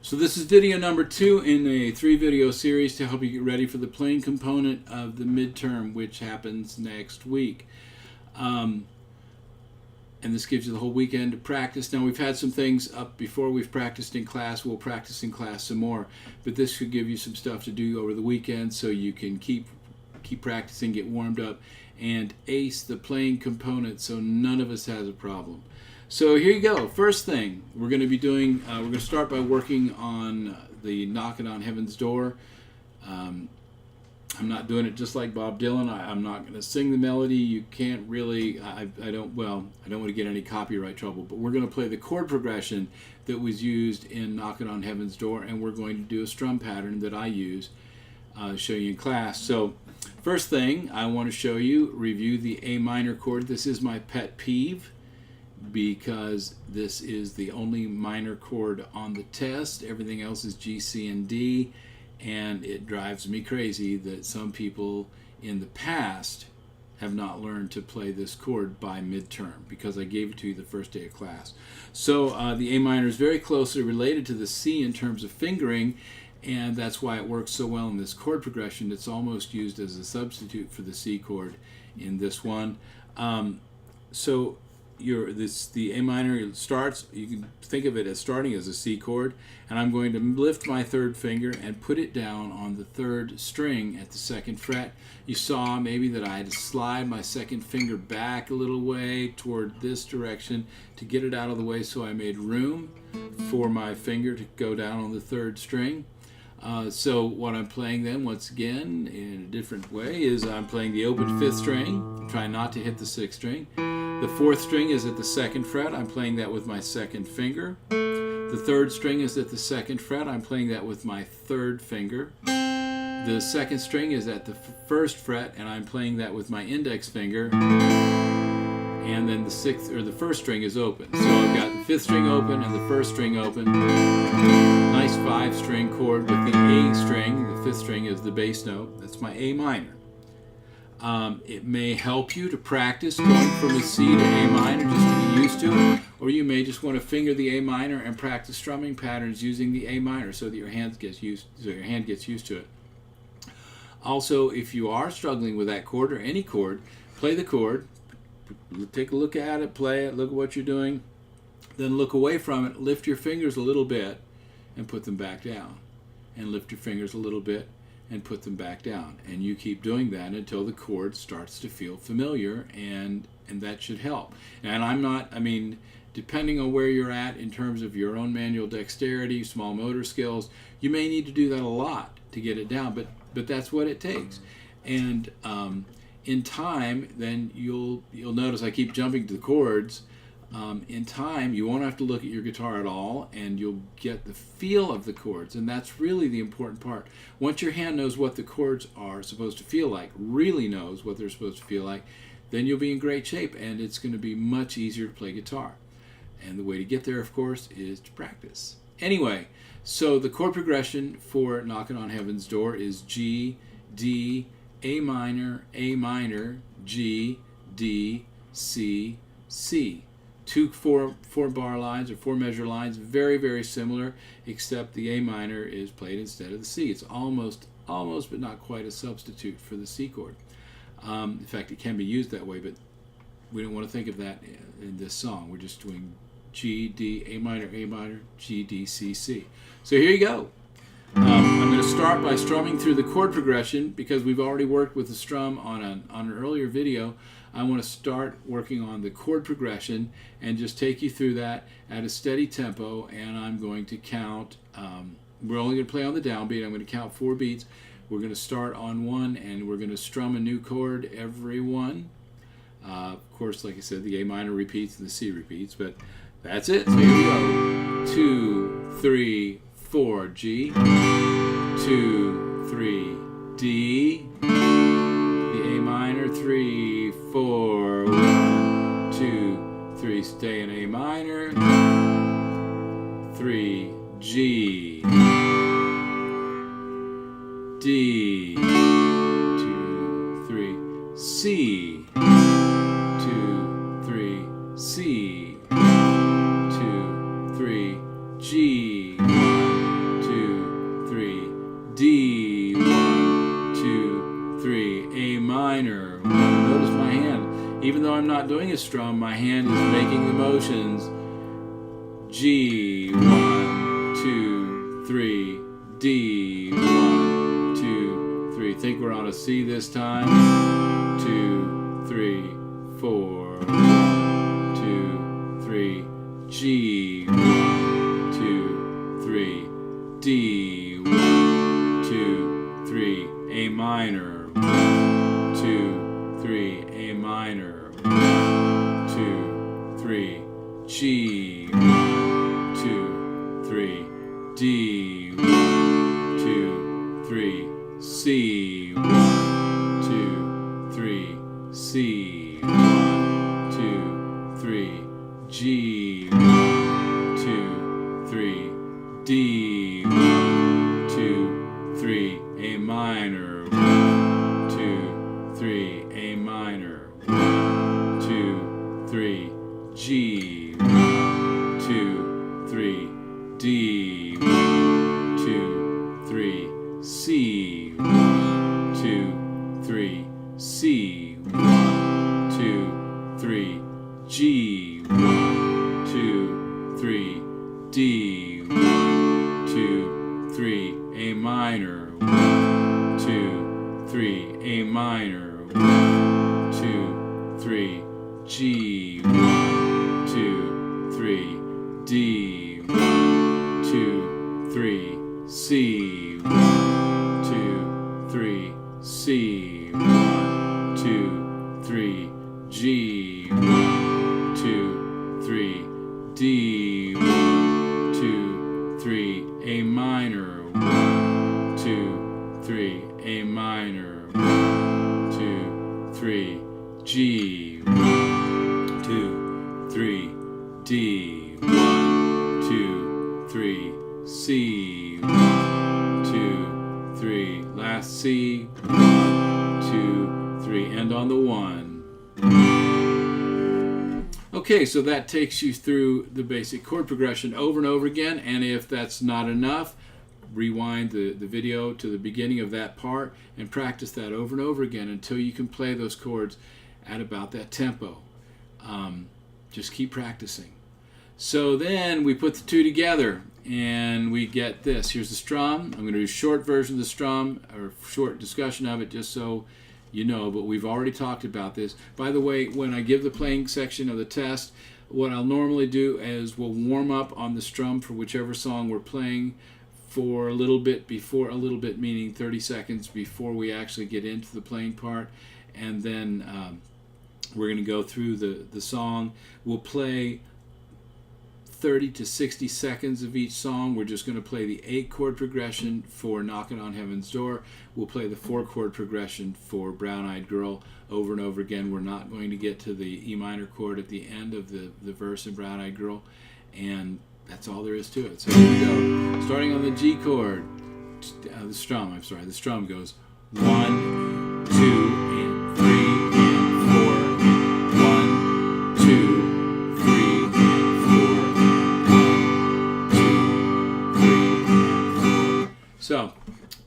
So this is video number 2 in a 3-video series to help you get ready for the playing component of the midterm, which happens next week. And this gives you the whole weekend to practice. Now, we've had some things up before we've practiced in class. We'll practice in class some more, but this should give you some stuff to do over the weekend so you can keep practicing, get warmed up, and ace the playing component so none of us has a problem. So here you go. First thing we're going to be doing, we're going to start by working on the Knockin' on Heaven's Door. I'm not doing it just like Bob Dylan. I'm not going to sing the melody. You can't really, I don't want to get any copyright trouble, but we're going to play the chord progression that was used in Knockin' on Heaven's Door, and we're going to do a strum pattern that I use, show you in class. So first thing I want to show you, review the A minor chord. This is my pet peeve, because this is the only minor chord on the test. Everything else is G, C, and D, and it drives me crazy that some people in the past have not learned to play this chord by midterm, because I gave it to you the first day of class. So the A minor is very closely related to the C in terms of fingering, and that's why it works so well in this chord progression. It's almost used as a substitute for the C chord in this one. The A minor starts, you can think of it as starting as a C chord, and I'm going to lift my third finger and put it down on the third string at the second fret. You saw maybe that I had to slide my second finger back a little way toward this direction to get it out of the way, so I made room for my finger to go down on the third string. So what I'm playing then, once again, in a different way, is I'm playing the open 5th string, trying not to hit the 6th string. The 4th string is at the 2nd fret. I'm playing that with my 2nd finger. The 3rd string is at the 2nd fret. I'm playing that with my 3rd finger. The 2nd string is at the 1st fret, and I'm playing that with my index finger. And then the 1st string is open. So I've got the 5th string open and the 1st string open. Nice 5-string chord with the A string. The 5th string is the bass note. That's my A minor. It may help you to practice going from a C to A minor just to get used to it, or you may just want to finger the A minor and practice strumming patterns using the A minor so that your hand gets used to it. Also, if you are struggling with that chord or any chord, play the chord, take a look at it, play it, look at what you're doing, then look away from it, lift your fingers a little bit and put them back down, and lift your fingers a little bit and put them back down, and you keep doing that until the chord starts to feel familiar, and that should help. And depending on where you're at in terms of your own manual dexterity, small motor skills, you may need to do that a lot to get it down, but that's what it takes. And in time, then you'll notice I keep jumping to the chords. In time, you won't have to look at your guitar at all, and you'll get the feel of the chords, and that's really the important part. Once your hand knows what the chords are supposed to feel like, really knows what they're supposed to feel like, then you'll be in great shape, and it's going to be much easier to play guitar. And the way to get there, of course, is to practice. Anyway, so the chord progression for Knockin' on Heaven's Door is G, D, A minor, G, D, C, C. 2 4-bar lines or 4-measure lines, very, very similar, except the A minor is played instead of the C. It's almost, but not quite a substitute for the C chord. In fact, it can be used that way, but we don't want to think of that in this song. We're just doing G, D, A minor, G, D, C, C. So here you go. I'm going to start by strumming through the chord progression, because we've already worked with the strum on an earlier video. I want to start working on the chord progression and just take you through that at a steady tempo, and I'm going to count, we're only going to play on the downbeat. I'm going to count 4 beats. We're going to start on 1, and we're going to strum a new chord every one. Of course, like I said, the A minor repeats and the C repeats, but that's it. So here we go. 2, 3, 4, G, 2, 3, D, the A minor, 3, 4, 1, 2, 3, stay in A minor, 3, G, D, 2, 3, C, 2, 3, C, 2, 3, G, 1, though I'm not doing a strum, my hand is making the motions. G, 1, 2, 3, D, 1, 2, 3. Think we're on a C this time. 2, 3, 4, 1, 2, 3, G, 1, 2, 3, D, 1, 2, 3, A minor, 1, 2, 3, A minor, 1, 2, 3, G, 1, 2, 3, D, 1, 2, 3, C, 1, 2, 3, C, 1, 2, 3, G, 1, 2, 3, D, 1, 2, 3, A minor, 1, 2, 3, A minor, 1, 2, 3, G, 1, 2, 3, D, 1, 2, 3, C, 1, 2, 3, C, 1, 2, 3, G, 1, 2, 3, D, 1, 2, 3, A minor, 1, 2, 3, A minor, 1, 2, 3, G, 1, 2, 3, D, 1, 2, 3, C, 1, 2, 3, C, 1, 2, 3, G, 1, 2, 3, D, 1, 2, 3, A minor, 1, 2, 3, A minor, 1, 2, 3, G, 1, 2, 3, D, 1, 2, 3, C, 1, 2, 3, last C, 1, 2, 3, end on the 1. Okay, so that takes you through the basic chord progression over and over again, and if that's not enough, rewind the video to the beginning of that part and practice that over and over again until you can play those chords at about that tempo. Just keep practicing. So then we put the two together and we get this. Here's the strum. I'm going to do a short version of the strum, or short discussion of it, just so you know, but we've already talked about this. By the way, when I give the playing section of the test, what I'll normally do is we'll warm up on the strum for whichever song we're playing for a little bit before, a little bit meaning 30 seconds before we actually get into the playing part, and then we're going to go through the song. We'll play 30 to 60 seconds of each song. We're just going to play the 8-chord progression for Knockin' on Heaven's Door. We'll play the 4-chord progression for Brown Eyed Girl over and over again. We're not going to get to the E minor chord at the end of the verse in Brown Eyed Girl, and that's all there is to it. So here we go. Starting on the G chord, the strum goes 1, 2, and 3, and 4, and 1, 2, 3, and 4, and 1, 2, 3, and 4. So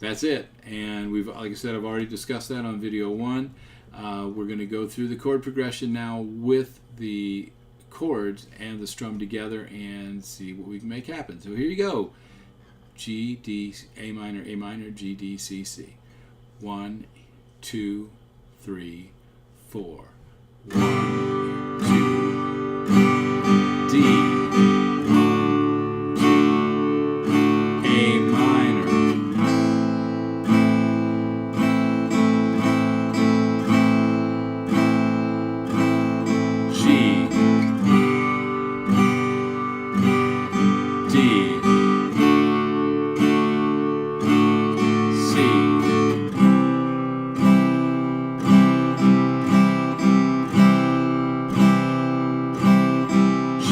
that's it, and we've, like I said, I've already discussed that on video 1. We're going to go through the chord progression now with the chords and the strum together and see what we can make happen. So here you go. G, D, A minor, G, D, C, C. 1, 2, 3, 4. 1, 2, D. G,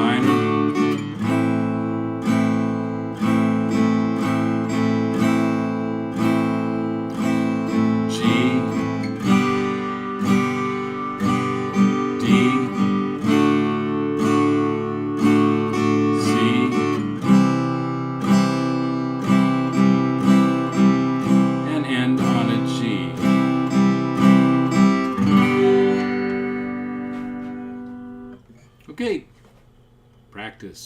minor, G, D, C, and end on a G. Okay, practice.